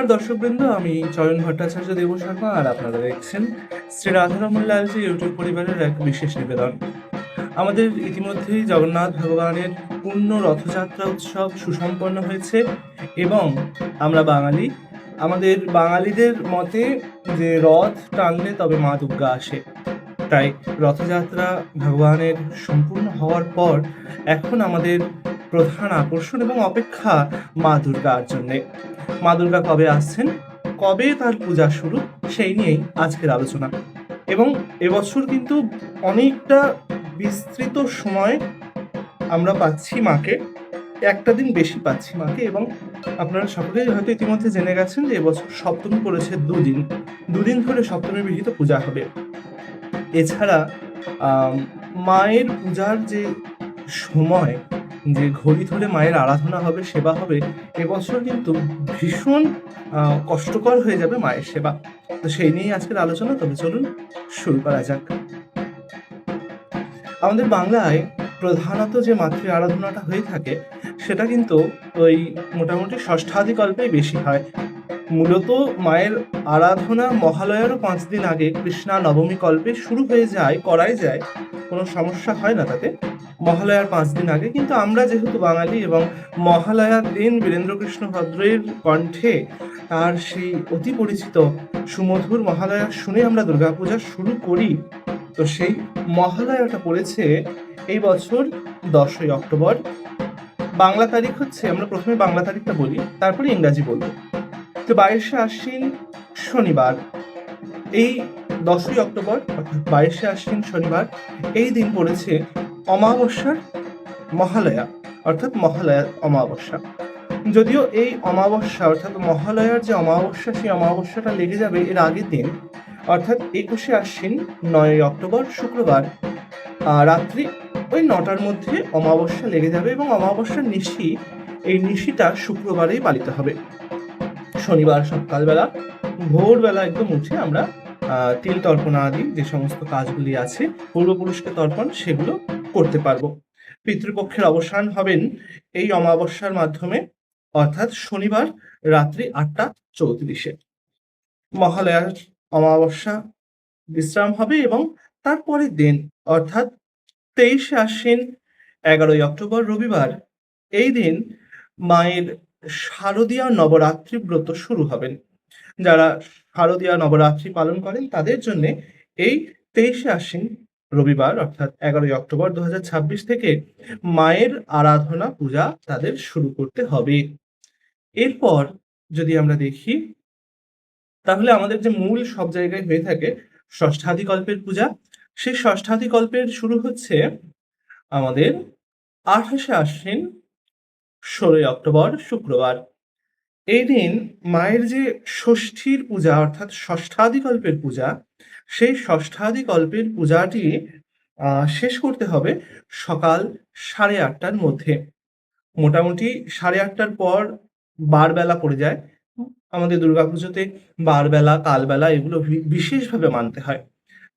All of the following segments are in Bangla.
নমস্কার দর্শকবৃন্দ, আমি চয়ন ভট্টাচার্য দেবশর্মা আর আপনারা দেখছেন শ্রী রাধারমণ লালজি ইউটিউব পরিবারের এক বিশেষ নিবেদন। আমাদের ইতিমধ্যেই জগন্নাথ ভগবানের পূর্ণ রথযাত্রা উৎসব সুসম্পন্ন হয়েছে এবং আমরা বাঙালি, আমাদের বাঙালিদের মতে যে রথ টানলে তবে মা দুর্গা আসে। তাই রথযাত্রা ভগবানের সম্পূর্ণ হওয়ার পর এখন আমাদের প্রধান আকর্ষণ এবং অপেক্ষা মা দুর্গার জন্যে। মা দুর্গা কবে আসছেন, কবে তার পূজা শুরু, সেই নিয়েই আজকের আলোচনা। এবং এবছর কিন্তু অনেকটা বিস্তৃত সময় আমরা পাচ্ছি মাকে, একটা দিন বেশি পাচ্ছি মাকে। এবং আপনারা সকলেই হয়তো ইতিমধ্যে জেনে গেছেন যে এবছর সপ্তমী পড়েছে দুদিন ধরে সপ্তমী বিহিত পূজা হবে। এছাড়া মায়ের পূজার যে সময়, যে ঘড়ি ধরে মায়ের আরাধনা হবে, সেবা হবে, এবছর কিন্তু ভীষণ কষ্টকর হয়ে যাবে মায়ের সেবা। তো সেই নিয়েই আজকের আলোচনা। তবে চলুন শুরু করা যাক। আমাদের বাংলায় প্রধানত যে মাতৃ আরাধনাটা হয়ে থাকে সেটা কিন্তু ওই মোটামুটি ষষ্ঠাদিকল্পেই বেশি হয়। মূলত মায়ের আরাধনা মহালয়ারও 5 দিন আগে কৃষ্ণা নবমী কল্পে শুরু হয়ে যায়, করাই যায়, কোনো সমস্যা হয় না তাতে। মহালয়ার 5 দিন আগে কিন্তু আমরা যেহেতু বাঙালি এবং মহালয়ার দিন বীরেন্দ্রকৃষ্ণ ভদ্রের কণ্ঠে তার সেই অতি পরিচিত সুমধুর মহালয়া শুনে আমরা দুর্গাপূজা শুরু করি। তো সেই মহালয়াটা পড়েছে এই বছর 10ই অক্টোবর। বাংলা তারিখ হচ্ছে, আমরা প্রথমে বাংলা তারিখটা বলি, তারপরে ইংরাজি বলবো। তো 22শে আশ্বিন শনিবার, এই 10ই অক্টোবর অর্থাৎ 22শে আশ্বিন শনিবার, এই দিন পড়েছে অমাবস্যার মহালয়া অর্থাৎ মহালয়ার অমাবস্যা। যদিও এই অমাবস্যা অর্থাৎ মহালয়ার যে অমাবস্যা, সেই অমাবস্যাটা লেগে যাবে এর আগের দিন অর্থাৎ 21শে আশ্বিন 9ই অক্টোবর শুক্রবার রাত্রি ওই 9টার মধ্যে অমাবস্যা লেগে যাবে এবং অমাবস্যার নিশি, এই নিশিটা শুক্রবারেই পালিত হবে। শনিবার সকালবেলা ভোরবেলা একদম উঠে আমরা তিল তর্পণ আদি যে সমস্ত কাজগুলি আছে, পূর্বপুরুষকে তর্পণ, সেগুলো করতে পারবো। পিতৃপক্ষের অবসান হবেন এই অমাবস্যার মাধ্যমে অর্থাৎ শনিবার রাত্রি 8টা 34-এ। মহালয়ার অমাবস্যা বিশ্রাম হবে এবং তারপরের দিন অর্থাৎ 23শে আশ্বিন 11ই অক্টোবর রবিবার, এই দিন মায়ের শারদীয়া নবরাত্রি ব্রত শুরু হবেন। যারা শারদীয়া নবরাত্রি পালন করেন তাদের জন্য এই 23শে আশ্বিন রবিবার অর্থাৎ 11ই অক্টোবর 2026 থেকে মায়ের আরাধনা পূজা তাদের শুরু করতে হবে। এরপর যদি আমরা দেখি, তাহলে আমাদের যে মূল সব জায়গায় হয়ে থাকে ষষ্ঠাদিকল্পের পূজা, সেই ষষ্ঠাদিকল্পের শুরু হচ্ছে আমাদের 28শে আশ্বিন 16ই অক্টোবর শুক্রবার। এই দিন মায়ের যে ষষ্ঠীর পূজা অর্থাৎ ষষ্ঠাদিকল্পের পূজা, সেই ষষ্ঠাদিকল্পের পূজাটি শেষ করতে হবে সকাল 8:30টার মধ্যে। মোটামুটি 8:30টার পর বারবেলা পড়ে যায়। আমাদের দুর্গাপুজোতে বারবেলা, কালবেলা এগুলো বিশেষভাবে মানতে হয়।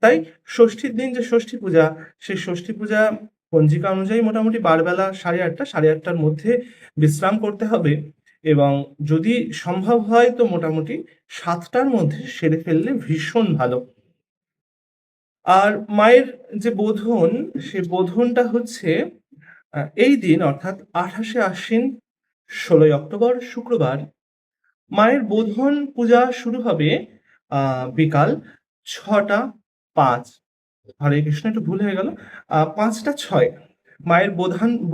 তাই ষষ্ঠীর দিন যে ষষ্ঠী পূজা, সেই ষষ্ঠী পূজা পঞ্জিকা অনুযায়ী মোটামুটি বারবেলা 8:30টার মধ্যে বিশ্রাম করতে হবে এবং যদি সম্ভব হয় তো মোটামুটি 7টার মধ্যে সেরে ফেললে ভীষণ ভালো। আর মায়ের যে বোধন, সে বোধনটা হচ্ছে এই দিন অর্থাৎ 28শে আশ্বিন 16ই অক্টোবর শুক্রবার। মায়ের বোধন পূজা শুরু হবে বিকাল 6টা 5। হরে কৃষ্ণ, একটু ভুল হয়ে গেল, 5টা 6। মায়ের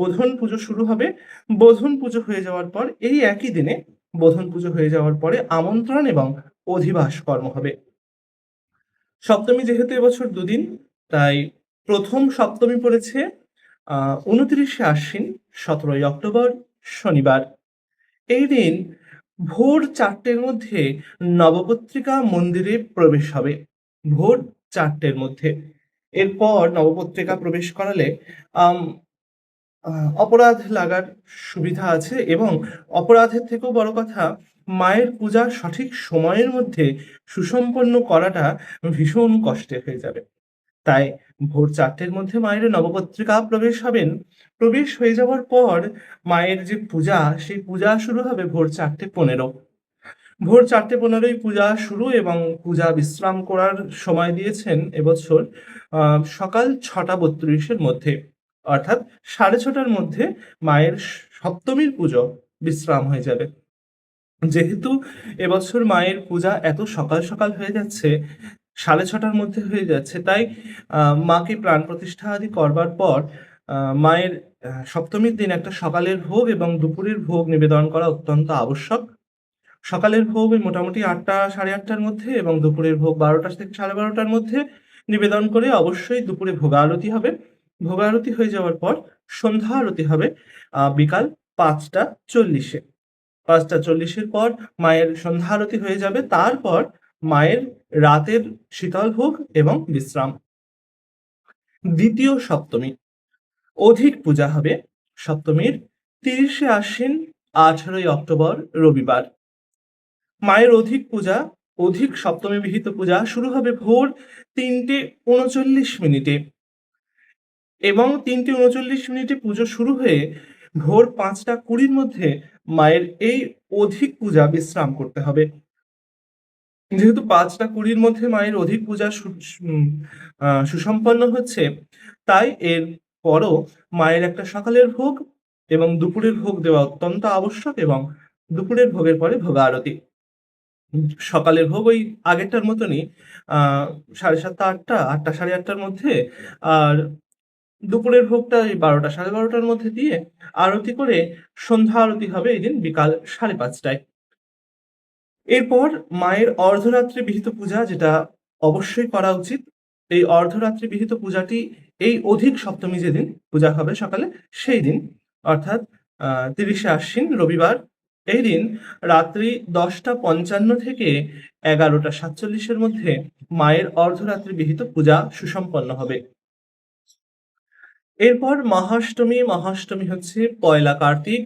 বোধন পুজো শুরু হবে। বোধন পুজো হয়ে যাওয়ার পর এই একই দিনে, বোধন পুজো হয়ে যাওয়ার পরে আমন্ত্রণ এবং অধিবাস কর্ম হবে। সপ্তমী যেহেতু এবছর দুদিন, তাই প্রথম সপ্তমী পড়েছে 29শে আশ্বিন 17ই অক্টোবর শনিবার। এই দিন ভোর 4টের মধ্যে নবপত্রিকা মন্দিরে প্রবেশ হবে। ভোর 4টের মধ্যে। এরপর নবপত্রিকা প্রবেশ করালে অপরাধ লাগার সুবিধা আছে এবং অপরাধের থেকেও বড় কথা, মায়ের পূজা সঠিক সময়ের মধ্যে সুসম্পন্ন করাটা ভীষণ কষ্টের হয়ে যাবে। তাই ভোর 4টের মধ্যে মায়ের নবপত্রিকা প্রবেশ হবেন। প্রবেশ হয়ে যাওয়ার পর মায়ের যে পূজা, সেই পূজা শুরু হবে ভোর 4টে 15। ভোর 4:15 পূজা শুরু এবং পূজা বিশ্রাম করার সময় দিয়েছেন এবছর সকাল 6:32 মধ্যে। অর্থাৎ 6:30টার মধ্যে মায়ের সপ্তমীর পুজো বিশ্রাম হয়ে যাবে। যেহেতু এবছর মায়ের পূজা এত সকাল, সকাল হয়ে যাচ্ছে, 6:30টার মধ্যে হয়ে যাচ্ছে, তাই মাকে প্রাণ প্রতিষ্ঠা আদি করবার পর মায়ের সপ্তমীর দিন একটা সকালের ভোগ এবং দুপুরের ভোগ নিবেদন করা অত্যন্ত আবশ্যক। সকালের ভোগ ওই মোটামুটি 8টা 8:30টার মধ্যে এবং দুপুরের ভোগ 12টা থেকে 12:30টার মধ্যে নিবেদন করে অবশ্যই দুপুরে ভোগারতি হবে। ভোগারতি হয়ে যাওয়ার পর সন্ধ্যা আরতি হবে বিকাল 5:40-এ। 5:40-এর পর মায়ের সন্ধ্যা আরতি হয়ে যাবে। তারপর মায়ের রাতের শীতল ভোগ এবং বিশ্রাম। দ্বিতীয় সপ্তমী অধিক পূজা হবে সপ্তমীর 30শে আশ্বিন 18ই অক্টোবর রবিবার। মায়ের অধিক পূজা, অধিক সপ্তমী বিহিত পূজা শুরু হবে ভোর 3:39 এবং 3:39 পুজো শুরু হয়ে ভোর 5:20 মধ্যে মায়ের এই অধিক পূজা বিশ্রাম করতে হবে। যেহেতু 5:20 মধ্যে মায়ের অধিক পূজা সুসম্পন্ন হচ্ছে, তাই এর পরও মায়ের একটা সকালের ভোগ এবং দুপুরের ভোগ দেওয়া অত্যন্ত আবশ্যক এবং দুপুরের ভোগের পরে ভোগারতি। সকালের ভোগ ওই আগেরটার মতনই 7:30 8টা 8টা 8:30টার মধ্যে, আর দুপুরের ভোগটা ওই 12টা 12:30টার মধ্যে দিয়ে আরতি করে সন্ধ্যা আরতি হবে এদিন বিকাল 5:30টায়। এরপর মায়ের অর্ধরাত্রি বিহিত পূজা, যেটা অবশ্যই করা উচিত। এই অর্ধরাত্রি বিহিত পূজাটি এই অধিক সপ্তমী যেদিন পূজা হবে সকালে, সেই দিন অর্থাৎ 30শে আশ্বিন রবিবার, এই দিন রাত্রি 10:55 থেকে 11:47-এর মধ্যে মায়ের অর্ধরাত্রি বিহিত পূজা সুসম্পন্ন হবে। এরপর মহাষ্টমী। মহাষ্টমী হচ্ছে পয়লা কার্তিক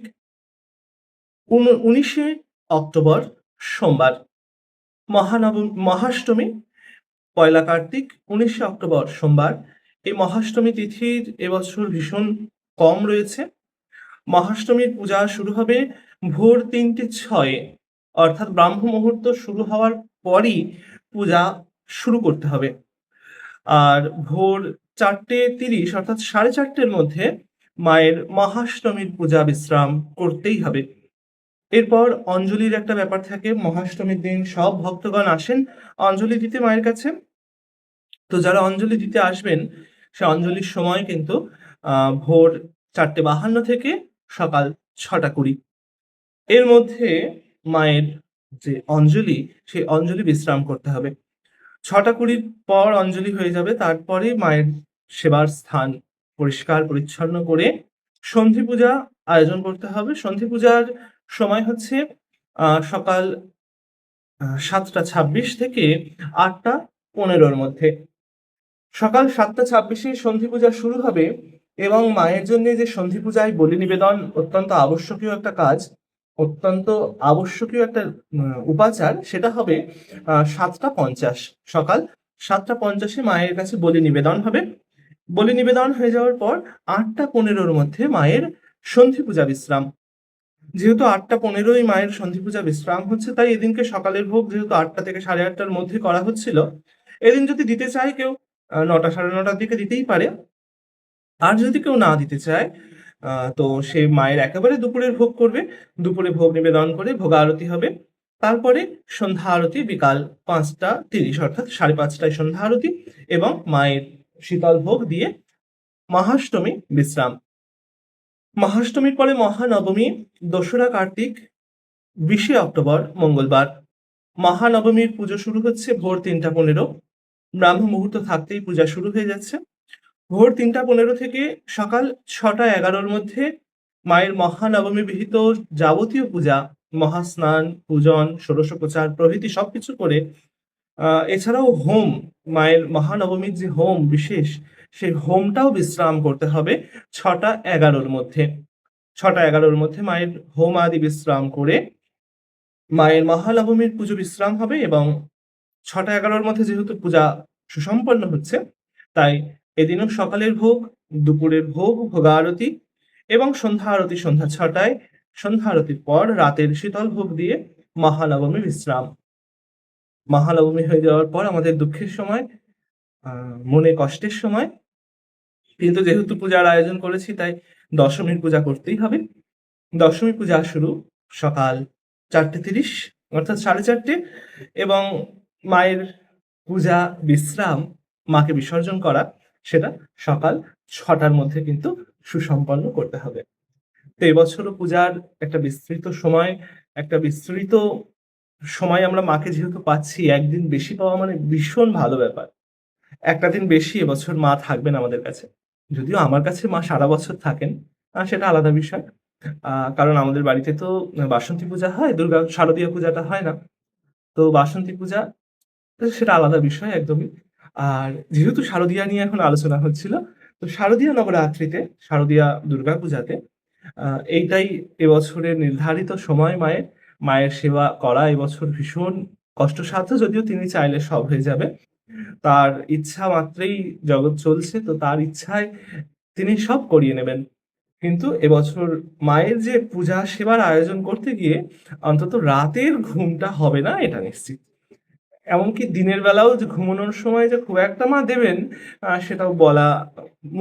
19শে অক্টোবর সোমবার। মহাষ্টমী পয়লা কার্তিক 19শে অক্টোবর সোমবার। এই মহাষ্টমী তিথির এবছর ভীষণ কম রয়েছে। মহাষ্টমীর পূজা শুরু হবে ভোর 3:06, অর্থাৎ ব্রাহ্ম মুহূর্ত শুরু হওয়ার পরই পূজা শুরু করতে হবে। আর ভোর 4:30 অর্থাৎ 4:30-এর মধ্যে মায়ের মহাষ্টমীর পূজা বিশ্রাম করতেই হবে। এরপর অঞ্জলির একটা ব্যাপার থাকে। মহাষ্টমীর দিন সব ভক্তগণ আসেন অঞ্জলি দিতে মায়ের কাছে। তো যারা অঞ্জলি দিতে আসবেন, সে অঞ্জলির সময় কিন্তু ভোর 4:52 থেকে সকাল 6:20 এর মধ্যে মায়ের যে অঞ্জলি, সেই অঞ্জলি বিশ্রাম করতে হবে। 6:20 পর অঞ্জলি হয়ে যাবে। তারপরে মায়ের সেবার স্থান পরিষ্কার পরিচ্ছন্ন করে সন্ধি পূজা আয়োজন করতে হবে। সন্ধি পূজার সময় হচ্ছে সকাল 7:26 থেকে 8:15-র মধ্যে। সকাল 7:26-এ সন্ধি পূজা শুরু হবে এবং মায়ের জন্য যে সন্ধি পূজায় বলি নিবেদন অত্যন্ত আবশ্যকীয় একটা কাজ, অত্যন্ত আবশ্যকীয় একটা উপাচার, সেটা হবে 7:50। সকাল 7:50-এ মায়ের কাছে বলি নিবেদন হবে। বলি নিবেদন হয়ে যাওয়ার পর 8:15-র মধ্যে মায়ের সন্ধি পূজা বিশ্রাম। যেহেতু 8:15-ই মায়ের সন্ধি পূজা বিশ্রাম হচ্ছে, তাই এদিনকে সকালের ভোগ যেহেতু 8টা থেকে 8:30-টার মধ্যে করা হচ্ছিল, এদিন যদি দিতে চায় কেউ 9টা 9:30-টার দিকে দিতেই পারে। আর যদি কেউ না দিতে চায় তো সে মায়ের একেবারে দুপুরের ভোগ করবে। দুপুরে ভোগ নিবেদন করে ভোগারতি হবে। তারপরে সন্ধ্যা আরতি বিকাল 5:30 অর্থাৎ 5:30টায় সন্ধ্যা আরতি এবং মায়ের শীতল ভোগ দিয়ে মহাষ্টমী বিশ্রাম। মহাষ্টমীর পরে মহানবমী 2রা কার্তিক 20শে অক্টোবর মঙ্গলবার। মহানবমীর পুজো শুরু হচ্ছে ভোর 3:15। ব্রাহ্ম মুহূর্ত থাকতেই পূজা শুরু হয়ে যাচ্ছে। ভোর 3:15 থেকে সকাল 6:11-র মধ্যে মায়ের মহানবমী বিহিত যাবতীয় পূজা, মহাস্নান, পূজন, ষোড়শোপচার প্রভৃতি সবকিছু করে এছাড়াও হোম, মায়ের মহানবমীর যে হোম বিশেষ, সেই হোমটাও বিশ্রাম করতে হবে 6:11-র মধ্যে। 6:11-র মধ্যে মায়ের হোম আদি বিশ্রাম করে মায়ের মহানবমীর পুজো বিশ্রাম হবে এবং 6:11-র মধ্যে যেহেতু পূজা সুসম্পন্ন হচ্ছে, তাই এদিনও সকালের ভোগ, দুপুরের ভোগ, ভোগারতি এবং সন্ধ্যা আরতি সন্ধ্যা 6টায়। সন্ধ্যা আরতির পর রাতের শীতল ভোগ দিয়ে মহানবমী বিশ্রাম। মহানবমী হয়ে যাওয়ার পর আমাদের দুঃখের সময়, মনে কষ্টের সময়, কিন্তু যেহেতু পূজার আয়োজন করেছি তাই দশমীর পূজা করতেই হবে। দশমী পূজা শুরু সকাল ৪:৩০ অর্থাৎ ৪:৩০ এবং মায়ের পূজা, বিশ্রাম, মাকে বিসর্জন করা সেটা সকাল ৬টার মধ্যে কিন্তু সুসম্পন্ন করতে হবে। তো এবছরও পূজার একটা বিস্তৃত সময় আমরা মাকে যেহেতু পাচ্ছি, একদিন বেশি পাওয়া মানে ভীষণ ভালো ব্যাপার। একটা দিন বেশি এবছর মা থাকবেন আমাদের কাছে। যদিও আমার কাছে মা সারা বছর থাকেন, সেটা আলাদা বিষয়। কারণ আমাদের বাড়িতে তো বাসন্তী পূজা হয়, শারদীয়া পূজাটা হয় না। তো বাসন্তী পূজা সেটা আলাদা বিষয় একদমই। আর যেহেতু শারদীয়া নিয়ে এখন আলোচনা হচ্ছিল, তো শারদীয়া নবরাত্রিতে, শারদীয়া দুর্গা পূজাতে আ এইটাই এবছরের নির্ধারিত সময় মায়ের। মায়ের সেবা করা এবছর ভীষণ কষ্টসাধ্য, যদিও তিনি চাইলে সব হয়ে যাবে। তার ইচ্ছা মাত্রেই জগৎ চলছে। তো তার ইচ্ছায় তিনি সব করিয়ে নেবেন। কিন্তু এবছর মায়ের যে পূজা সেবার আয়োজন করতে গিয়ে অন্তত রাতের ঘুমটা হবে না এটা নিশ্চিত। এমনকি দিনের বেলাও যে ঘুমানোর সময় যে খুব একটা মা দেবেন সেটাও বলা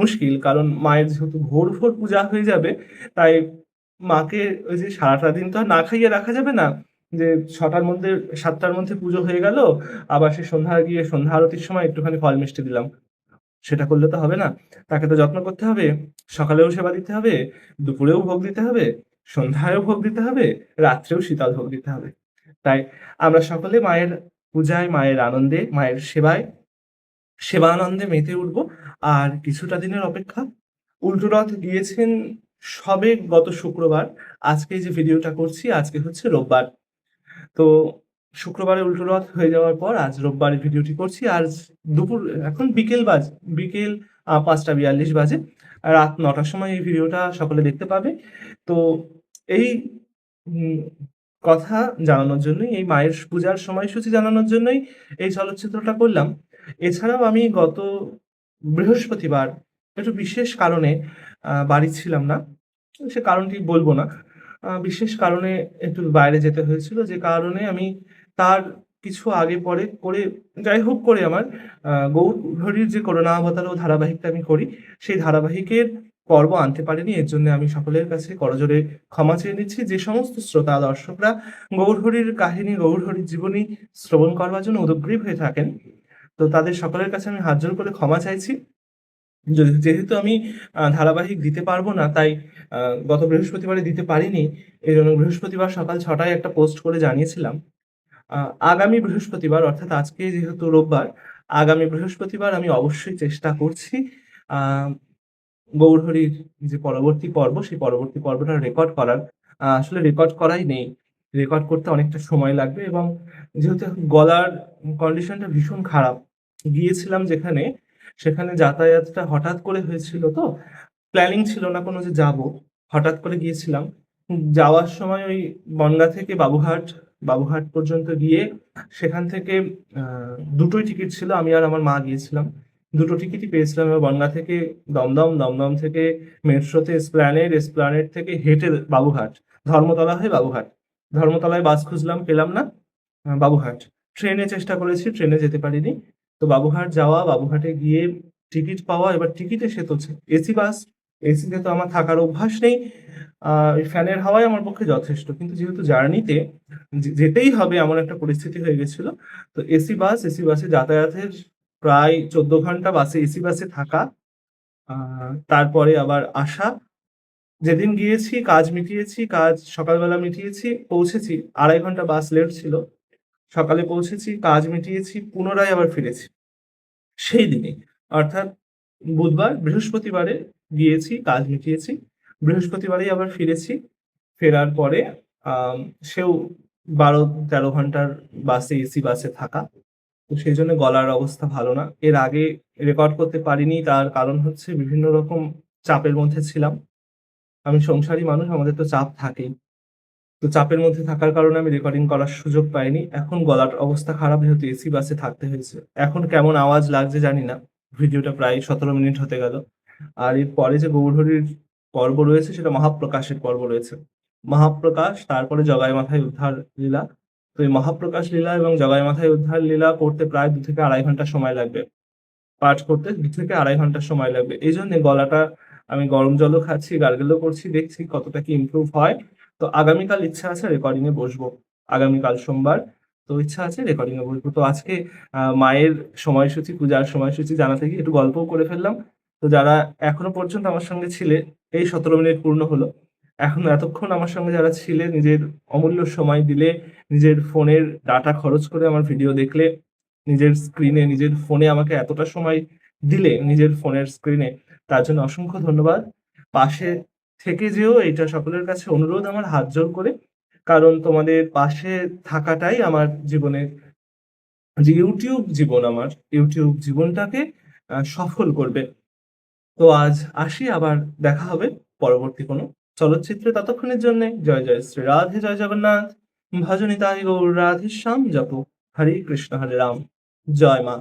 মুশকিল। কারণ মায়ের যেহেতু ভোর পূজা হয়ে যাবে, তাই মাকে ওই যে সারাটা দিন তো আর না খাইয়ে রাখা যাবে না। যে ৬টার মধ্যে ৭টার মধ্যে পুজো হয়ে গেল, আবার সে সন্ধ্যায় গিয়ে সন্ধ্যা আরতির সময় একটুখানি ফল মিষ্টি দিলাম। সেটা করলে তো হবে না। তাকে তো যত্ন করতে হবে। সকালেও সেবা দিতে হবে, দুপুরেও ভোগ দিতে হবে, সন্ধ্যায়ও ভোগ দিতে হবে, রাত্রেও শীতল ভোগ দিতে হবে। তাই আমরা সকলে মায়ের পূজায়, মায়ের আনন্দে, মায়ের সেবায়, সেবানন্দে মেতে উঠবো। আর কিছুটা দিনের অপেক্ষা। উল্টো রথ গিয়েছেন সবে গত শুক্রবার। আজকে যে ভিডিওটা করছি, আজকে হচ্ছে রোববার। তো শুক্রবারে উল্টো রথ হয়ে যাওয়ার পর আজ রোববারে ভিডিওটি করছি। আজ দুপুর এখন বিকেল ৫:৪২ বাজে। রাত ৯টার সময় এই ভিডিওটা সকলে দেখতে পাবে। তো এই উম কথা জানানোর জন্যই, এই মায়ের পূজার সময়সূচি জানানোর জন্যই এই চলচ্চিত্রটা করলাম। এছাড়াও আমি গত বৃহস্পতিবার একটু বিশেষ কারণে বাড়ি ছিলাম না। সে কারণটি বলব না। বিশেষ কারণে একটু বাইরে যেতে হয়েছিল। যে কারণে আমি তার কিছু আগে পরে করে, যাই হোক করে আমার গৌরহরির যে করুণাবতারও ধারাবাহিকটা আমি করি, সেই ধারাবাহিকের পর্ব আনতে পারিনি। এর জন্যে আমি সকলের কাছে করজোড়ে ক্ষমা চেয়ে নিচ্ছি। যে সমস্ত শ্রোতা দর্শকরা গৌরহরির কাহিনী, গৌরহরির জীবনী শ্রবণ করবার জন্য উদগ্রীব হয়ে থাকেন, তো তাদের সকলের কাছে আমি হাত জোড় করে ক্ষমা চাইছি। যেহেতু আমি ধারাবাহিক দিতে পারব না, তাই আ গত বৃহস্পতিবারে দিতে পারিনি। এজন্য বৃহস্পতিবার সকাল ৬টায় একটা পোস্ট করে জানিয়েছিলাম। আ আগামী বৃহস্পতিবার অর্থাৎ আজকে যেহেতু রোববার, আগামী বৃহস্পতিবার আমি অবশ্যই চেষ্টা করছি আ গৌরহরির যে পরবর্তী পর্ব, সেই পরবর্তী পর্বটা রেকর্ড করার। আসলে রেকর্ড করাই নেই। রেকর্ড করতে অনেকটা সময় লাগবে এবং যেহেতু এখন গলার কন্ডিশনটা ভীষণ খারাপ। গিয়েছিলাম যেখানে, সেখানে যাতায়াতটা হঠাৎ করে হয়েছিল তো। প্ল্যানিং ছিল না কোনো যে যাবো। হঠাৎ করে গিয়েছিলাম। যাওয়ার সময় ওই বনগাঁ থেকে বাবুঘাট পর্যন্ত গিয়ে সেখান থেকে আ ২ টোই টিকিট ছিল। আমি আর আমার মা গিয়েছিলাম। ২ টো টিকিটই পেয়েছিলাম এবং বনগাঁ থেকে দমদম থেকে মেট্রোতে এসপ্ল্যানেড, এসপ্ল্যানেড থেকে হেঁটে বাবুঘাট। ধর্মতলা হয়ে বাবুঘাট। ধর্মতলায় বাস খুঁজলাম, পেলাম না। বাবুঘাট। ট্রেনে চেষ্টা করেছি, ট্রেনে যেতে পারিনি। তো বাবুঘাট যাওয়া, বাবুঘাটে গিয়ে টিকিট পাওয়া, এবার টিকিটে সে তো এসি বাস। এসিতে তো আমার থাকার অভ্যাস নেই। ওই ফ্যানের হাওয়াই আমার পক্ষে যথেষ্ট। কিন্তু যেহেতু জার্নিতে যেতেই হবে এমন একটা পরিস্থিতি হয়ে গেছিল। তো এসি বাসে যাতায়াতের প্রায় ১৪ ঘন্টা এসি বাসে থাকা, আ তারপরে আবার আসা। যেদিন গিয়েছি কাজ মিটিয়েছি, কাজ সকালবেলা মিটিয়েছি, পৌঁছেছি। ২.৫ ঘন্টা বাস লেট ছিল। সকালে পৌঁছেছি, কাজ মিটিয়েছি, পুনরায় আবার ফিরেছি। সেই দিনেই। অর্থাৎ বৃহস্পতিবারে গিয়েছি, কাজ মিটিয়েছি। বৃহস্পতিবারেই আবার ফিরেছি। ফেরার পরে আম সেও ১২-১৩ ঘন্টার এসি বাসে থাকা। তো সেজন্য গলার অবস্থা ভালো না। এর আগে রেকর্ড করতে পারিনি। তার কারণ হচ্ছে বিভিন্ন রকম চাপের মধ্যে ছিলাম। আমি সংসারী মানুষ, আমাদের তো চাপ থাকেই। তো চাপের মধ্যে থাকার কারণে আমি রেকর্ডিং করার সুযোগ পাইনি। এখন গলার অবস্থা খারাপ, যেহেতু এসি বাসে থাকতে হয়েছে। এখন কেমন আওয়াজ লাগছে জানি না। ভিডিওটা প্রায় ১৭ মিনিট হতে গেল। আর এরপরে যে গৌরহরির পর্ব রয়েছে সেটা মহাপ্রকাশের পর্ব রয়েছে। মহাপ্রকাশ, তারপরে জগাই মাথায় উদ্ধার লীলা। তো এই মহাপ্রকাশ লীলা এবং জগাই মাথায় উদ্ধার লীলা পড়তে প্রায় ২ থেকে ২.৫ ঘন্টা সময় লাগবে। পাঠ করতে ২ থেকে ২.৫ ঘন্টা সময় লাগবে। এইজন্যে গলাটা আমি গরম জলও খাচ্ছি, গার্গেলও করছি, দেখছি কতটা কি ইমপ্রুভ হয়। তো আগামীকাল ইচ্ছা আছে রেকর্ডিং এ বসবো। আগামীকাল সোমবার। তো ইচ্ছা আছে রেকর্ডিং এ বসবো। তো আজকে মায়ের সময়সূচি, পূজার সময়সূচি জানাতে গিয়ে একটু গল্পও করে ফেললাম। তো যারা এখনো পর্যন্ত আমার সঙ্গে ছিলে, এই ১৭ মিনিট পূর্ণ হলো। এখনো এতক্ষণ আমার সঙ্গে যারা ছিলে, নিজের অমূল্য সময় দিলে, নিজের ফোনের ডাটা খরচ করে আমার ভিডিও দেখলে, নিজের স্ক্রিনে, নিজের ফোনে আমাকে এতটা সময় দিলে, নিজের ফোনের স্ক্রিনে, তার জন্য অসংখ্য ধন্যবাদ। পাশে থেকে যেও এইটা সকলের কাছে অনুরোধ আমার হাত জোড় করে। কারণ তোমাদের পাশে থাকাটাই আমার জীবনের যে YouTube জীবন আমার, YouTube জীবনটাকে সফল করবে। তো আজ আসি, আবার দেখা হবে পরবর্তী কোনো চলচ্চিত্রে। ততক্ষণের জন্যে জয়, জয় শ্রী রাধে, জয় জগন্নাথ। ভজ নিতাই গৌর রাধেশ্যাম। জপো হরে কৃষ্ণ, হরে রাম। জয় মা।